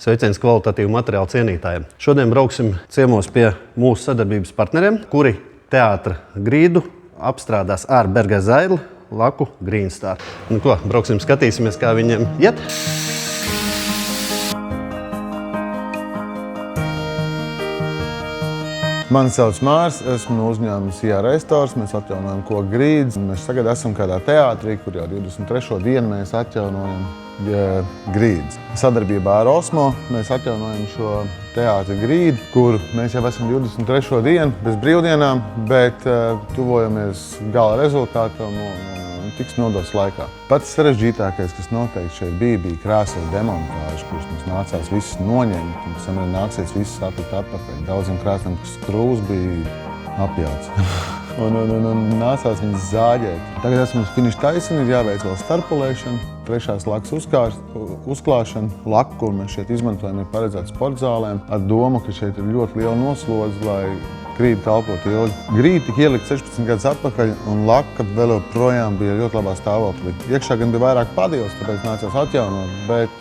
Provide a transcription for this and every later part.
Sveiciens kvalitatīvu materiālu cienītājiem. Šodien brauksim ciemos pie mūsu sadarbības partneriem, kuri teātra grīdu apstrādās ar Bergai Zaidli, laku Green Star. Nu ko, brauksim skatīsimies, kā viņiem iet. Mani sauc Mārs, esmu no uzņēmuma IA Restors, mēs atjaunojam koku grīdas. Mēs tagad esam kādā teātrī, kur jau 23. dienu mēs atjaunojam grīdas. Sadarbībā ar Osmo mēs atjaunojam šo teātra grīdu, kur mēs jau esam 23. dienu bez brīvdienām, bet tuvojamies gala rezultātam un tiks nodots laikā. Pats sarežģītākais, kas noteikti šeit bija krāsot demontāžu, kuras mums nācās visas noņemt, un pēc tam arī nāksies visas aplikt atpakaļ. Daudziem krāsniem skrūvs bija apjauts. un nācās viņas zāģēt. Tagad esam uz finiša taisni, ir jāveic vēl starpolēšana, trešās lakas uzklāšana. Laku, kur mēs šeit izmantojam, ir paredzēts sportzālēm ar domu, ka šeit ir ļoti liela noslodze, lai grīda kalpot ilgi. Grīda tika ielikt 16 gadus atpakaļ, un laka vēl joprojām bija ļoti labā stāvoklī. Iekšā gan bija vairāk padījus, tāpēc nācās atjaunot, bet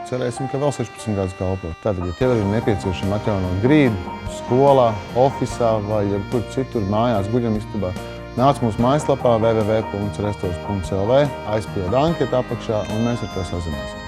cerēsim, ka vēl 16 gadus kalpot. Tātad, ja tev ir nepieciešama atjaunot grīdu skolā, ofisā vai jebkur citur mājās, guļamistabā, nāc mūsu mājaslapā www.restors.lv, aizpild anketu apakšā un mēs ar to sazināsim.